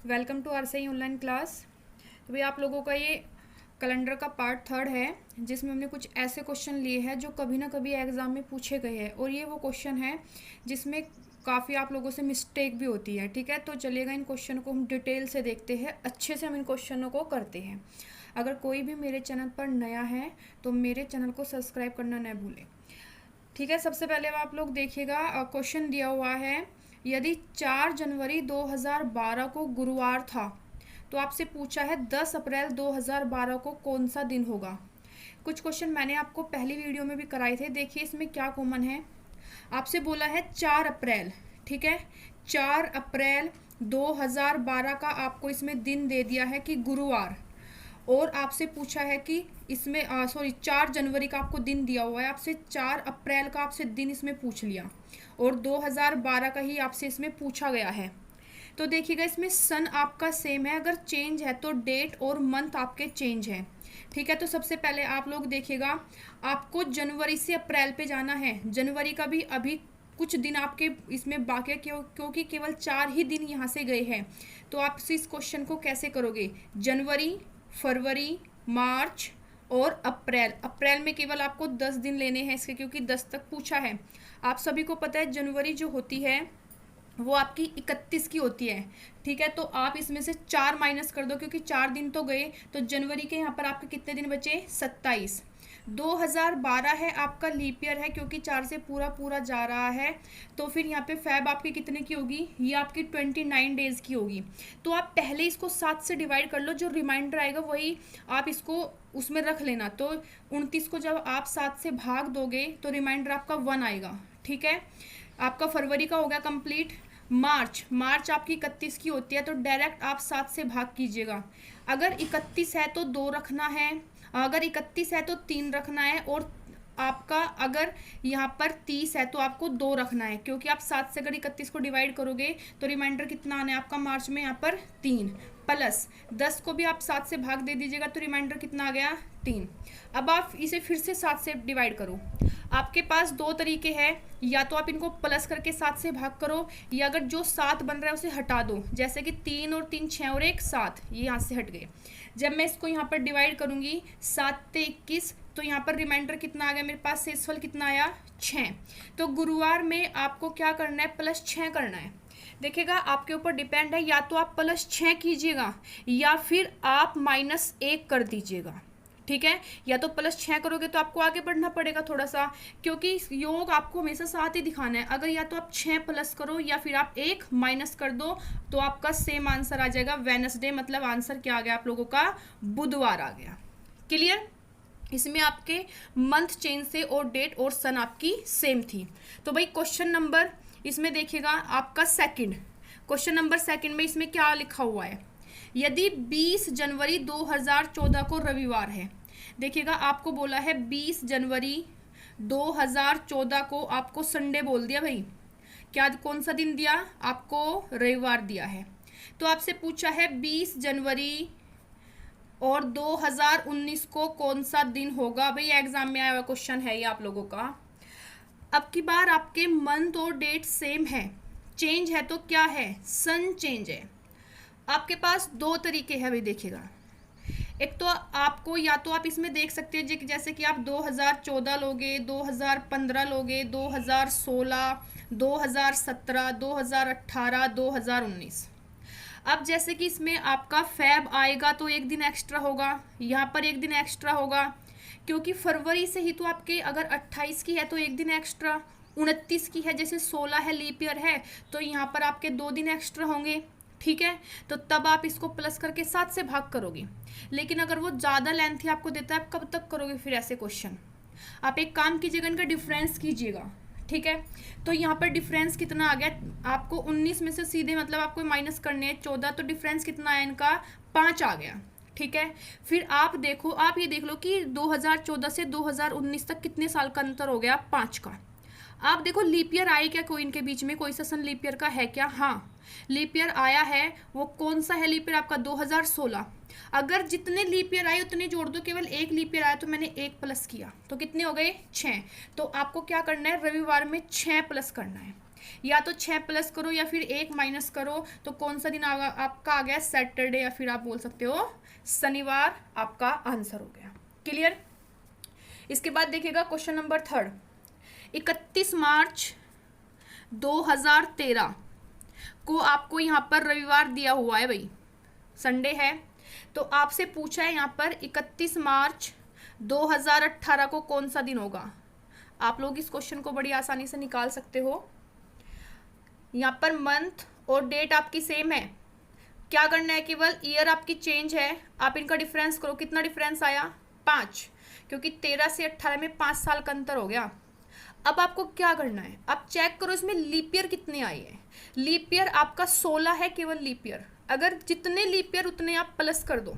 Welcome to RCI online class. तो भाई आप लोगों का ये कैलेंडर का पार्ट थर्ड है, जिसमें हमने कुछ ऐसे क्वेश्चन लिए हैं जो कभी ना कभी एग्ज़ाम में पूछे गए हैं, और ये वो क्वेश्चन है जिसमें काफ़ी आप लोगों से मिस्टेक भी होती है। ठीक है, तो चलिएगा इन क्वेश्चन को हम डिटेल से देखते हैं, अच्छे से हम इन क्वेश्चनों को करते हैं। अगर कोई भी मेरे चैनल पर नया है तो मेरे चैनल को सब्सक्राइब करना न भूलें। ठीक है, सबसे पहले अब आप लोग देखिएगा, क्वेश्चन दिया हुआ है, यदि 4 जनवरी 2012 को गुरुवार था तो आपसे पूछा है 10 अप्रैल 2012 को कौन सा दिन होगा। कुछ क्वेश्चन मैंने आपको पहली वीडियो में भी कराए थे, देखिए इसमें क्या कॉमन है। आपसे बोला है 4 अप्रैल, ठीक है, 4 अप्रैल 2012 का आपको इसमें दिन दे दिया है कि गुरुवार, और आपसे पूछा है कि इसमें 4 जनवरी का आपको दिन दिया हुआ है, आपसे 4 अप्रैल का आपसे दिन इसमें पूछ लिया, और 2012 का ही आपसे इसमें पूछा गया है। तो देखिएगा इसमें सन आपका सेम है, अगर चेंज है तो डेट और मंथ आपके चेंज है। ठीक है, तो सबसे पहले आप लोग देखिएगा, आपको जनवरी से अप्रैल पे जाना है। जनवरी का भी अभी कुछ दिन आपके इसमें बाकी है, क्योंकि केवल 4 ही दिन यहाँ से गए हैं। तो आप इस क्वेश्चन को कैसे करोगे, जनवरी, फरवरी, मार्च और अप्रैल। अप्रैल में केवल आपको 10 दिन लेने हैं इसके, क्योंकि 10 तक पूछा है। आप सभी को पता है जनवरी जो होती है वो आपकी 31 की होती है। ठीक है, तो आप इसमें से 4 माइनस कर दो, क्योंकि 4 दिन तो गए, तो जनवरी के यहाँ पर आपके कितने दिन बचे, 27। 2012 है आपका लीप ईयर है, क्योंकि 4 से पूरा पूरा जा रहा है, तो फिर यहाँ पे फैब आपकी कितने की होगी, ये आपकी 29 डेज की होगी। तो आप पहले इसको 7 से डिवाइड कर लो, जो रिमाइंडर आएगा वही आप इसको उसमें रख लेना। तो 29 को जब आप 7 से भाग दोगे तो रिमाइंडर आपका 1 आएगा। ठीक है, आपका फरवरी का हो गया कंप्लीट। मार्च आपकी 31 की होती है, तो डायरेक्ट आप 7 से भाग कीजिएगा। अगर 31 है तो 2 रखना है, अगर 31 है तो 3 रखना है, और आपका अगर यहाँ पर 30 है तो आपको 2 रखना है, क्योंकि आप 7 से अगर 31 को डिवाइड करोगे तो रिमाइंडर कितना आना है आपका मार्च में, यहाँ पर 3, प्लस 10 को भी आप 7 से भाग दे दीजिएगा, तो रिमाइंडर कितना आ गया, 3। अब आप इसे फिर से 7 से डिवाइड करो। आपके पास 2 तरीके हैं, या तो आप इनको प्लस करके 7 से भाग करो, या अगर जो 7 बन रहा है उसे हटा दो, जैसे कि 3 और 3 6 और 1 7, ये यहाँ से हट गए। जब मैं इसको यहाँ पर डिवाइड करूँगी 7 से 21, तो यहाँ पर रिमाइंडर कितना आ गया मेरे पास, शेषफल कितना आया, 6। तो गुरुवार में आपको क्या करना है, +6 करना है। देखिएगा आपके ऊपर डिपेंड है, या तो आप +6 कीजिएगा या फिर आप -1 कर दीजिएगा। ठीक है, या तो +6 करोगे तो आपको आगे बढ़ना पड़ेगा थोड़ा सा, क्योंकि योग आपको हमेशा साथ ही दिखाना है। अगर या तो आप 6 प्लस करो या फिर आप 1 माइनस कर दो, तो आपका सेम आंसर आ जाएगा वेडनेसडे। मतलब आंसर क्या आ गया आप लोगों का, बुधवार आ गया। क्लियर, इसमें आपके मंथ चेंज से और डेट और सन आपकी सेम थी। तो भाई क्वेश्चन नंबर इसमें देखिएगा आपका सेकंड, क्वेश्चन नंबर सेकंड में इसमें क्या लिखा हुआ है, यदि 20 जनवरी 2014 को रविवार है। देखिएगा आपको बोला है 20 जनवरी 2014 को आपको संडे बोल दिया भाई, क्या कौन सा दिन दिया आपको, रविवार दिया है। तो आपसे पूछा है 20 जनवरी और 2019 को कौन सा दिन होगा। भाई एग्जाम में आया हुआ क्वेश्चन है ये आप लोगों का। अब की बार आपके मंथ और डेट सेम है, चेंज है तो क्या है, सन चेंज है। आपके पास 2 तरीके हैं भाई, देखिएगा। एक तो आपको, या तो आप इसमें देख सकते हैं जैसे कि आप 2014 लोगे, 2015 लोगे, 2016, 2017, 2018, 2019। अब जैसे कि इसमें आपका फैब आएगा तो 1 दिन एक्स्ट्रा होगा, यहाँ पर 1 दिन एक्स्ट्रा होगा, क्योंकि फरवरी से ही तो आपके अगर 28 की है तो 1 दिन एक्स्ट्रा, 29 की है जैसे 16 है लीप ईयर है, तो यहाँ पर आपके 2 दिन एक्स्ट्रा होंगे। ठीक है, तो तब आप इसको प्लस करके 7 से भाग करोगे। लेकिन अगर वो ज़्यादा लेंथी आपको देता है, आप कब तक करोगे फिर ऐसे क्वेश्चन। आप एक काम कीजिएगा, इनका डिफरेंस कीजिएगा। ठीक है, तो यहाँ पर डिफरेंस कितना आ गया आपको, 19 में से सीधे मतलब आपको माइनस करने हैं 14, तो डिफरेंस कितना है इनका, 5 आ गया। ठीक है, फिर आप देखो, आप ये देख लो कि 2014 से 2019 तक कितने साल का अंतर हो गया, 5 का। आप देखो लीप ईयर आए क्या कोई इनके बीच में, कोई सेशन लीप ईयर का है क्या, हाँ लीप ईयर आया है। वो कौन सा है लीप ईयर आपका, 2016। अगर जितने लीप ईयर आए उतने जोड़ दो, केवल 1 लीप ईयर आया तो मैंने 1 प्लस किया, तो कितने हो गए, 6। तो आपको क्या करना है, रविवार में 6 प्लस करना है। या तो 6 प्लस करो या फिर 1 माइनस करो, तो कौन सा दिन आपका आ गया? सैटरडे, या फिर आप बोल सकते हो शनिवार आपका आंसर हो गया। क्लियर? इसके बाद देखिएगा क्वेश्चन नंबर 3, 31 मार्च 2013 को आपको यहाँ पर रविवार दिया हुआ है भाई, संडे है, तो आपसे पूछा है यहाँ पर 31 मार्च 2018 को कौन सा दिन होगा। आप लोग इस क्वेश्चन को बड़ी आसानी से निकाल सकते हो। यहाँ पर मंथ और डेट आपकी सेम है, क्या करना है, केवल ईयर आपकी चेंज है, आप इनका डिफरेंस करो। कितना डिफरेंस आया? 5, क्योंकि 13 से 18 में 5 साल का अंतर हो गया। अब आपको क्या करना है, आप चेक करो इसमें लीप ईयर कितने आए हैं। लीप ईयर आपका 16 है, केवल लीप ईयर। अगर जितने लीप ईयर उतने आप प्लस कर दो,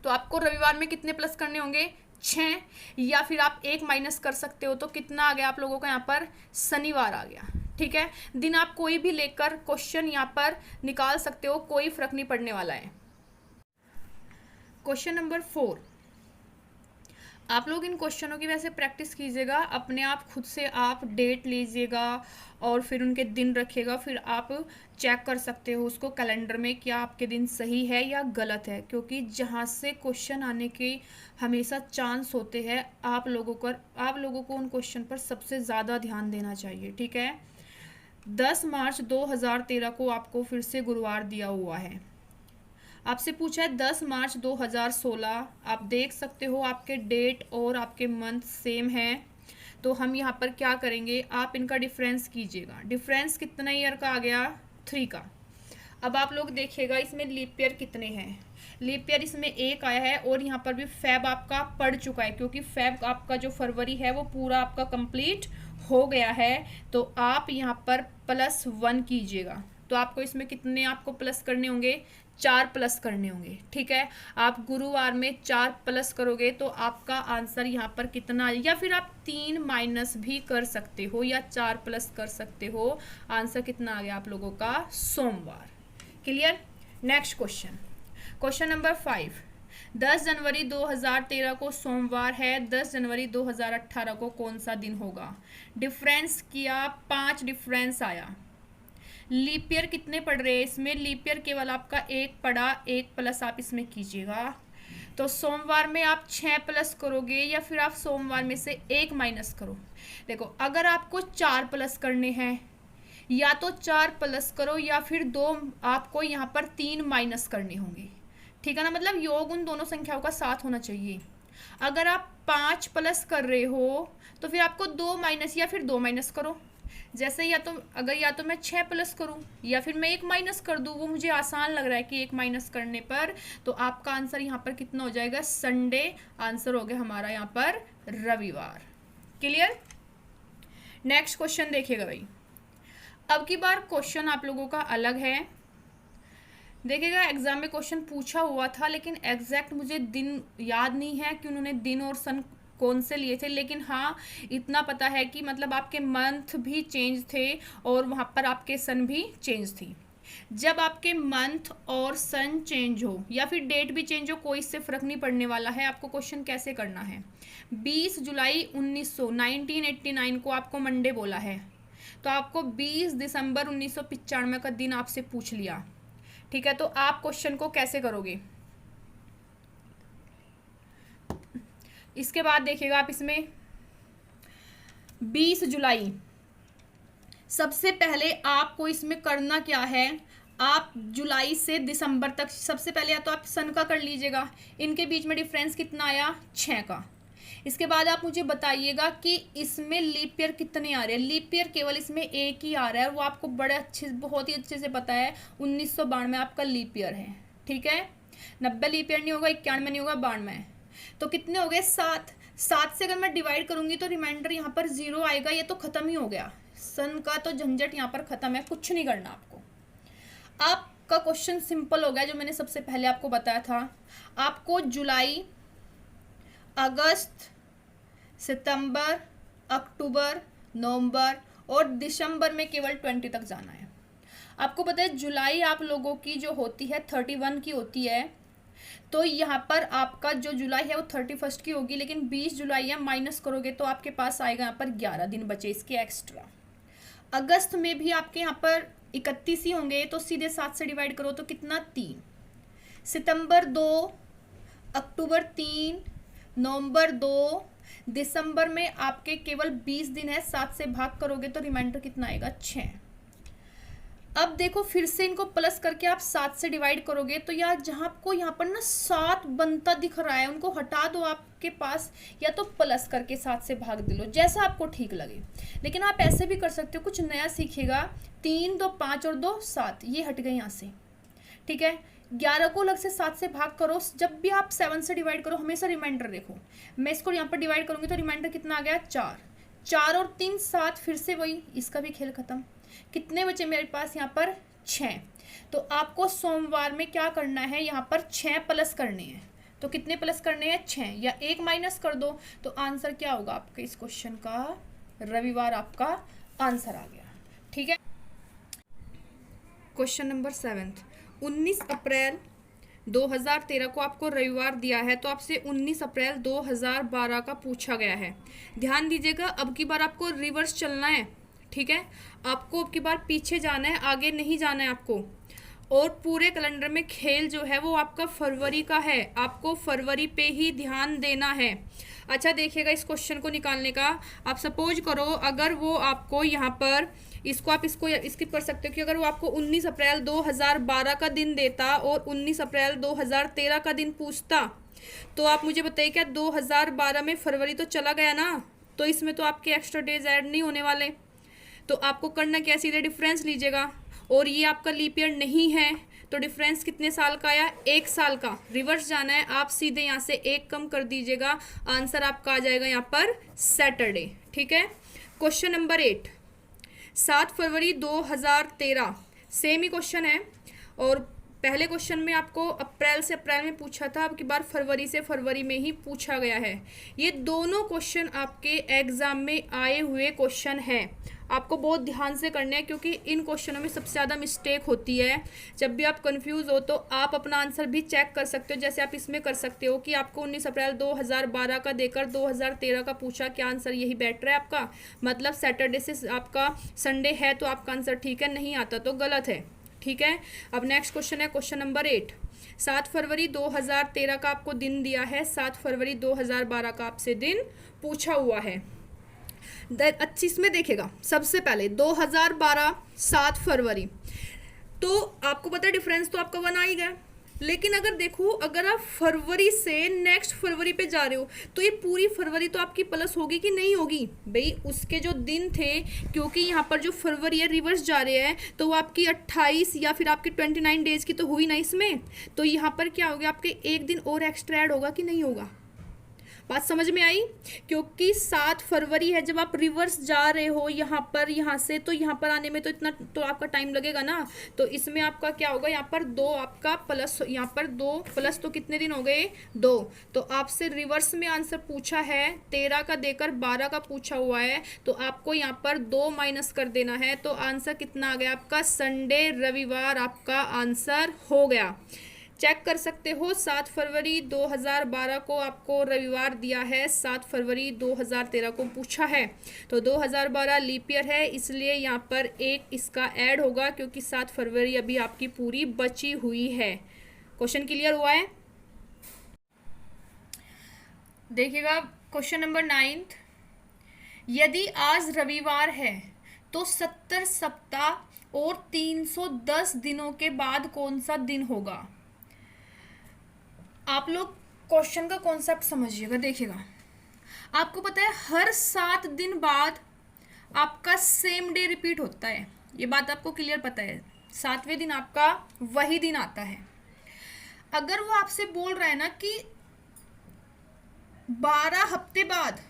तो आपको रविवार में कितने प्लस करने होंगे? 6, या फिर आप 1 माइनस कर सकते हो, तो कितना आ गया आप लोगों का यहाँ पर? शनिवार आ गया। ठीक है, दिन आप कोई भी लेकर क्वेश्चन यहाँ पर निकाल सकते हो, कोई फर्क नहीं पड़ने वाला है। क्वेश्चन नंबर 4, आप लोग इन क्वेश्चनों की वैसे प्रैक्टिस कीजिएगा, अपने आप खुद से आप डेट लीजिएगा और फिर उनके दिन रखिएगा, फिर आप चेक कर सकते हो उसको कैलेंडर में, क्या आपके दिन सही है या गलत है, क्योंकि जहाँ से क्वेश्चन आने के हमेशा चांस होते हैं, आप लोगों को उन क्वेश्चन पर सबसे ज़्यादा ध्यान देना चाहिए। ठीक है, 10 मार्च 2013 को आपको फिर से गुरुवार दिया हुआ है। आपसे पूछा है 10 मार्च 2016, आप देख सकते हो आपके डेट और आपके मंथ सेम है, तो हम यहाँ पर क्या करेंगे, आप इनका डिफरेंस कीजिएगा। डिफरेंस कितना ईयर का आ गया? 3 का। अब आप लोग देखिएगा इसमें लीप ईयर कितने हैं। लीप ईयर इसमें 1 आया है, और यहाँ पर भी फेब आपका पड़ चुका है, क्योंकि फेब आपका जो फरवरी है वो पूरा आपका कंप्लीट हो गया है, तो आप यहाँ पर +1 कीजिएगा। तो आपको इसमें कितने आपको प्लस करने होंगे? 4 प्लस करने होंगे। ठीक है, आप गुरुवार में 4 प्लस करोगे तो आपका आंसर यहाँ पर कितना, या फिर आप 3 माइनस भी कर सकते हो या 4 प्लस कर सकते हो। आंसर कितना आ गया आप लोगों का? सोमवार। Clear? Next question, question number 5, 10 जनवरी 2013 को सोमवार है, 10 जनवरी 2018 को कौन सा दिन होगा? डिफरेंस किया, 5 डिफरेंस आया। लीप ईयर कितने पड़ रहे हैं इसमें? लीप ईयर केवल आपका 1 पड़ा, 1 प्लस आप इसमें कीजिएगा। तो सोमवार में आप 6 प्लस करोगे, या फिर आप सोमवार में से 1 माइनस करो। देखो, अगर आपको 4 प्लस करने हैं, या तो 4 प्लस करो, या फिर 2 आपको यहाँ पर 3 माइनस करने होंगे। ठीक है ना, मतलब योग उन दोनों संख्याओं का साथ होना चाहिए। अगर आप 5 प्लस कर रहे हो, तो फिर आपको 2 माइनस या फिर 2 माइनस करो। जैसे या तो मैं 6 प्लस करूं, या फिर मैं 1 माइनस कर दूं, वो मुझे आसान लग रहा है कि 1 माइनस करने पर, तो आपका आंसर यहाँ पर कितना हो जाएगा? संडे। आंसर हो गया हमारा यहाँ पर रविवार। क्लियर? नेक्स्ट क्वेश्चन देखिएगा भाई, अब की बार क्वेश्चन आप लोगों का अलग है। देखिएगा, एग्जाम में क्वेश्चन पूछा हुआ था, लेकिन एग्जैक्ट मुझे दिन याद नहीं है कि उन्होंने दिन और सन कौन से लिए थे, लेकिन हाँ इतना पता है कि मतलब आपके मंथ भी चेंज थे और वहाँ पर आपके सन भी चेंज थी। जब आपके मंथ और सन चेंज हो या फिर डेट भी चेंज हो, कोई इससे फ़र्क नहीं पड़ने वाला है। आपको क्वेश्चन कैसे करना है, 20 जुलाई 1989 को आपको मंडे बोला है, तो आपको 20 दिसंबर 1995 का दिन आपसे पूछ लिया। ठीक है, तो आप क्वेश्चन को कैसे करोगे? इसके बाद देखिएगा आप इसमें 20 जुलाई, सबसे पहले आपको इसमें करना क्या है, आप जुलाई से दिसंबर तक सबसे पहले या तो आप सन का कर लीजिएगा। इनके बीच में डिफरेंस कितना आया? 6 का। इसके बाद आप मुझे बताइएगा कि इसमें लीप ईयर कितने आ रहे हैं। लीप ईयर केवल इसमें 1 ही आ रहा है, वो आपको बहुत ही अच्छे से पता है, 1992 आपका लीप ईयर है। ठीक है, 90 लीप ईयर नहीं होगा, 91 नहीं होगा, 92। तो कितने हो गए? 7 से अगर मैं डिवाइड करूंगी तो रिमाइंडर यहाँ पर 0 आएगा, ये तो खत्म ही हो गया। सन का तो झंझट यहाँ पर खत्म है, कुछ नहीं करना आपको। आपका क्वेश्चन सिंपल हो गया, जो मैंने सबसे पहले आपको बताया था। आपको जुलाई, अगस्त, सितंबर, अक्टूबर, नवंबर और दिसंबर में केवल 20 तक जाना है। आपको पता है जुलाई आप लोगों की जो होती है 31 की होती है, तो यहाँ पर आपका जो जुलाई है वो 31 की होगी, लेकिन 20 जुलाई या माइनस करोगे तो आपके पास आएगा यहाँ पर 11 दिन बचे इसके एक्स्ट्रा। अगस्त में भी आपके यहाँ पर 31 ही होंगे, तो सीधे 7 से डिवाइड करो तो कितना 3। सितंबर 2, अक्टूबर 3, नवंबर 2, दिसंबर में आपके केवल 20 दिन है, 7 से भाग करोगे तो रिमाइंडर कितना आएगा 6। अब देखो फिर से इनको प्लस करके आप 7 से डिवाइड करोगे तो यार जहाँ आपको यहाँ पर ना 7 बनता दिख रहा है उनको हटा दो आपके पास, या तो प्लस करके 7 से भाग दे लो, जैसा आपको ठीक लगे। लेकिन आप ऐसे भी कर सकते हो, कुछ नया सीखिएगा। 3 2 5 और 2 7, ये हट गए यहाँ से, ठीक है। 11 को अलग से 7 से भाग करो। जब भी आप 7 से डिवाइड करो हमेशा रिमाइंडर देखो। मैं इसको यहाँ पर डिवाइड करूँगी तो रिमाइंडर कितना आ गया 4। 4 और 3 7, फिर से वही, इसका भी खेल खत्म। कितने बचे मेरे पास यहाँ पर 6। तो आपको सोमवार में क्या करना है, यहाँ पर 6 प्लस करने हैं। तो कितने प्लस करने हैं 6, या 1 माइनस कर दो तो आंसर क्या होगा आपके इस क्वेश्चन का, रविवार आपका आंसर आ गया, ठीक है। क्वेश्चन नंबर 7, 19 अप्रैल 2013 को आपको रविवार दिया है, तो आपसे 19 अप्रैल 2012 का पूछा गया है। ध्यान दीजिएगा, अब की बार आपको रिवर्स चलना है, ठीक है। आपको अब की बार पीछे जाना है, आगे नहीं जाना है आपको। और पूरे कैलेंडर में खेल जो है वो आपका फरवरी का है, आपको फरवरी पे ही ध्यान देना है। अच्छा देखिएगा इस क्वेश्चन को निकालने का, आप सपोज करो अगर वो आपको यहाँ पर इसको आप इसको स्किप कर सकते हो कि अगर वो आपको 19 अप्रैल 2012 का दिन देता और 19 अप्रैल 2013 का दिन पूछता, तो आप मुझे बताइए क्या 2012 में फरवरी तो चला गया ना, तो इसमें तो आपके एक्स्ट्रा डेज ऐड नहीं होने वाले। तो आपको करना क्या, सीधे डिफरेंस लीजिएगा, और ये आपका लीप ईयर नहीं है तो डिफरेंस कितने साल का आया, 1 साल का। रिवर्स जाना है, आप सीधे यहाँ से 1 कम कर दीजिएगा, आंसर आपका आ जाएगा यहाँ पर सैटरडे, ठीक है। क्वेश्चन नंबर 8, 7 फरवरी 2013, सेम ही क्वेश्चन है, और पहले क्वेश्चन में आपको अप्रैल से अप्रैल में पूछा था, अब की बार फरवरी से फरवरी में ही पूछा गया है। ये दोनों क्वेश्चन आपके एग्जाम में आए हुए क्वेश्चन हैं, आपको बहुत ध्यान से करने हैं, क्योंकि इन क्वेश्चनों में सबसे ज़्यादा मिस्टेक होती है। जब भी आप कंफ्यूज हो तो आप अपना आंसर भी चेक कर सकते हो, जैसे आप इसमें कर सकते हो कि आपको 19 अप्रैल 2012 का देकर 2013 का पूछा, क्या आंसर यही बैठ रहा है आपका, मतलब सैटरडे से आपका संडे है तो आपका आंसर ठीक है, नहीं आता तो गलत है, ठीक है। अब नेक्स्ट क्वेश्चन है क्वेश्चन नंबर 8, 7 फरवरी 2013 का आपको दिन दिया है, 7 फरवरी 2012 का आपसे दिन पूछा हुआ है। अच्छी इसमें देखेगा, सबसे पहले 2012 7 फरवरी, तो आपको पता है डिफरेंस तो आपका 1 आ ही गया। लेकिन अगर देखो, अगर आप फरवरी से नेक्स्ट फरवरी पे जा रहे हो तो ये पूरी फरवरी तो आपकी प्लस होगी कि नहीं होगी भाई, उसके जो दिन थे, क्योंकि यहाँ पर जो फरवरी है रिवर्स जा रहे हैं, तो वो आपकी 28 या फिर आपकी 29 डेज की तो हुई ना इसमें, तो यहाँ पर क्या हो गया, आपके 1 दिन और एक्स्ट्रा ऐड होगा कि नहीं होगा। बात समझ में आई, क्योंकि 7 फरवरी है, जब आप रिवर्स जा रहे हो यहाँ पर, यहाँ से, तो यहाँ पर आने में तो इतना तो आपका टाइम लगेगा ना, तो इसमें आपका क्या होगा, यहाँ पर 2 आपका प्लस, यहाँ पर 2 प्लस, तो कितने दिन हो गए 2। तो आपसे रिवर्स में आंसर पूछा है, 13 का देकर 12 का पूछा हुआ है, तो आपको यहाँ पर 2 माइनस कर देना है, तो आंसर कितना आ गया आपका, संडे रविवार आपका आंसर हो गया। चेक कर सकते हो, 7 फरवरी 2012 को आपको रविवार दिया है, 7 फरवरी 2013 को पूछा है, तो 2012 लीप ईयर है, इसलिए यहाँ पर 1 इसका ऐड होगा, क्योंकि 7 फरवरी अभी आपकी पूरी बची हुई है। क्वेश्चन क्लियर हुआ है। देखिएगा क्वेश्चन नंबर 9, यदि आज रविवार है तो 70 सप्ताह और 310 दिनों के बाद कौन सा दिन होगा। आप लोग क्वेश्चन का कॉन्सेप्ट समझिएगा। देखिएगा, आपको पता है हर 7 दिन बाद आपका सेम डे रिपीट होता है, ये बात आपको क्लियर पता है, 7वें दिन आपका वही दिन आता है। अगर वो आपसे बोल रहा है ना कि 12 हफ्ते बाद,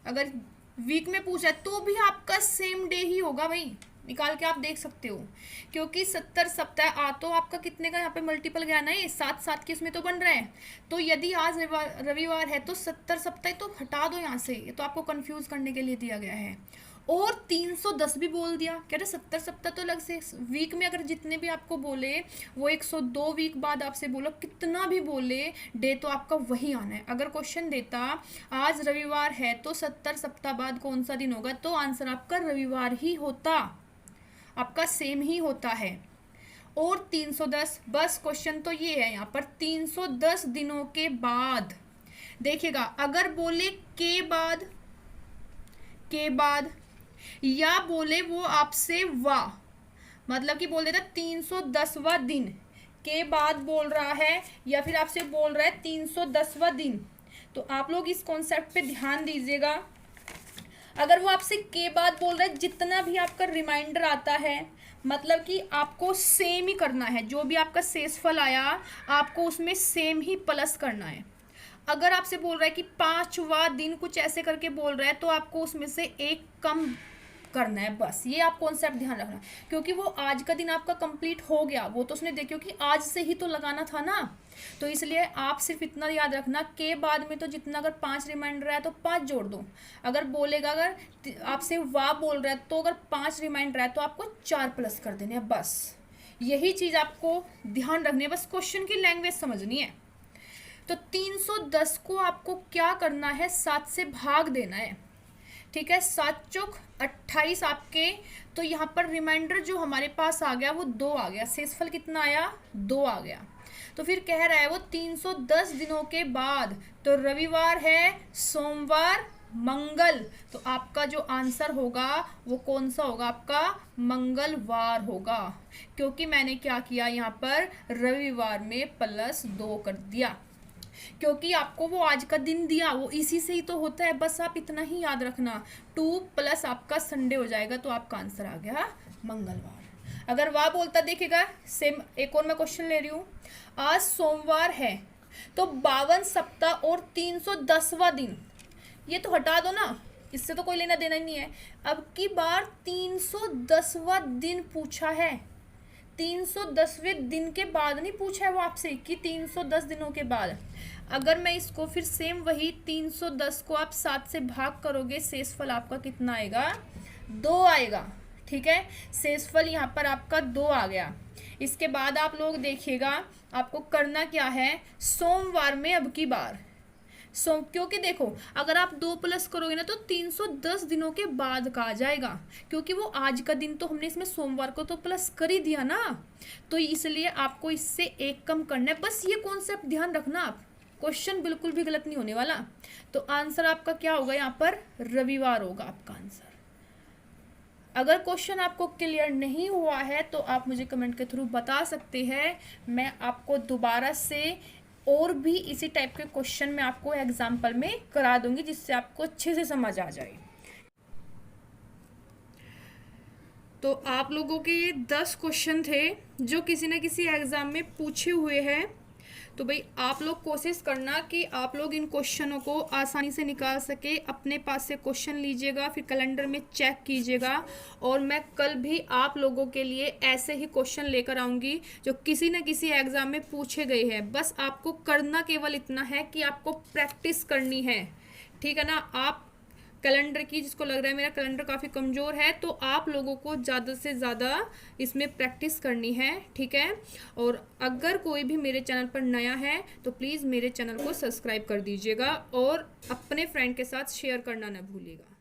अगर वीक में पूछा है तो भी आपका सेम डे ही होगा भाई, निकाल के आप देख सकते हो, क्योंकि 70 सप्ताह आ तो आपका कितने का यहाँ पे मल्टीपल गया ना, ये 7 7 के इसमें तो बन रहा है। तो यदि आज रविवार है तो 70 सप्ताह तो हटा दो यहाँ से, ये तो आपको कंफ्यूज करने के लिए दिया गया है। और 310 भी बोल दिया, कह रहे 70 70 तो अलग से। वीक में अगर जितने भी आपको बोले वो 102 वीक बाद आपसे बोलो, कितना भी बोले डे तो आपका वही आना है। अगर क्वेश्चन देता आज रविवार है तो 70 सप्ताह बाद कौन सा दिन होगा, तो आंसर आपका रविवार ही होता, आपका सेम ही होता है। और 310, बस क्वेश्चन तो ये है यहाँ पर 310 दिनों के बाद। देखिएगा अगर बोले के बाद या बोले वो आपसे वाह, मतलब कि बोल देता 310वां दिन के बाद बोल रहा है, या फिर आपसे बोल रहा है 310वां दिन, तो आप लोग इस कॉन्सेप्ट पे ध्यान दीजिएगा। अगर वो आपसे के बाद बोल रहा है, जितना भी आपका रिमाइंडर आता है मतलब कि आपको सेम ही करना है, जो भी आपका शेषफल आया आपको उसमें सेम ही प्लस करना है। अगर आपसे बोल रहा है कि 5वां दिन कुछ ऐसे करके बोल रहा है, तो आपको उसमें से एक कम करना है, बस ये आप कॉन्सेप्ट ध्यान रखना। क्योंकि वो आज का दिन आपका कंप्लीट हो गया, वो तो उसने देखियो कि आज से ही तो लगाना था ना, तो इसलिए आप सिर्फ इतना याद रखना के बाद में तो जितना अगर 5 रिमाइंडर है तो 5 जोड़ दो। अगर बोलेगा अगर आपसे वाह बोल रहा है तो अगर 5 रिमाइंडर है तो आपको 4 प्लस कर देने हैं, बस यही चीज़ आपको ध्यान रखनी है, बस क्वेश्चन की लैंग्वेज समझनी है। तो 310 को आपको क्या करना है, 7 से भाग देना है, ठीक है। 7 चौक 28 आपके, तो यहाँ पर रिमाइंडर जो हमारे पास आ गया वो 2 आ गया, शेषफल कितना आया 2 आ गया। तो फिर कह रहा है वो 310 दिनों के बाद, तो रविवार है, सोमवार, मंगल, तो आपका जो आंसर होगा वो कौन सा होगा, आपका मंगलवार होगा। क्योंकि मैंने क्या किया यहाँ पर रविवार में +2 कर दिया, क्योंकि आपको वो आज का दिन दिया वो इसी से ही तो होता है, बस आप इतना ही याद रखना। 2 प्लस आपका संडे हो जाएगा, तो आपका आंसर आ गया मंगलवार। अगर वाह बोलता, देखिएगा सेम एक और मैं क्वेश्चन ले रही हूँ। आज सोमवार है तो 52 सप्ताह और 310वां दिन, ये तो हटा दो ना, इससे तो कोई लेना देना ही नहीं है। अब की बार 310वां दिन पूछा है, 310वें दिन के बाद नहीं पूछा है वो आपसे कि 310 दिनों के बाद। अगर मैं इसको फिर सेम वही 310 को आप 7 से भाग करोगे, शेषफल आपका कितना आएगा 2 आएगा, ठीक है। शेषफल यहाँ पर आपका 2 आ गया। इसके बाद आप लोग देखिएगा आपको करना क्या है, सोमवार में अब की बार क्योंकि देखो अगर आप 2 प्लस करोगे ना तो 310 दिनों के बाद का आ जाएगा, क्योंकि वो आज का दिन तो हमने इसमें सोमवार को तो प्लस कर ही दिया ना, तो इसलिए आपको इससे एक कम करना है। बस ये कॉन्सेप्ट ध्यान रखना, आप क्वेश्चन बिल्कुल भी गलत नहीं होने वाला। तो आंसर आपका क्या होगा, यहाँ पर रविवार होगा आपका आंसर। अगर क्वेश्चन आपको क्लियर नहीं हुआ है तो आप मुझे कमेंट के थ्रू बता सकते हैं, मैं आपको दोबारा से और भी इसी टाइप के क्वेश्चन मैं आपको एग्जाम्पल में करा दूंगी, जिससे आपको अच्छे से समझ आ जाए। तो आप लोगों के ये 10 क्वेश्चन थे जो किसी न किसी एग्ज़ाम में पूछे हुए हैं। तो भाई आप लोग कोशिश करना कि आप लोग इन क्वेश्चनों को आसानी से निकाल सके, अपने पास से क्वेश्चन लीजिएगा, फिर कैलेंडर में चेक कीजिएगा। और मैं कल भी आप लोगों के लिए ऐसे ही क्वेश्चन लेकर आऊँगी जो किसी न किसी एग्ज़ाम में पूछे गए हैं। बस आपको करना केवल इतना है कि आपको प्रैक्टिस करनी है, ठीक है ना। आप कैलेंडर की, जिसको लग रहा है मेरा कैलेंडर काफ़ी कमज़ोर है, तो आप लोगों को ज़्यादा से ज़्यादा इसमें प्रैक्टिस करनी है, ठीक है। और अगर कोई भी मेरे चैनल पर नया है तो प्लीज़ मेरे चैनल को सब्सक्राइब कर दीजिएगा और अपने फ्रेंड के साथ शेयर करना ना भूलिएगा।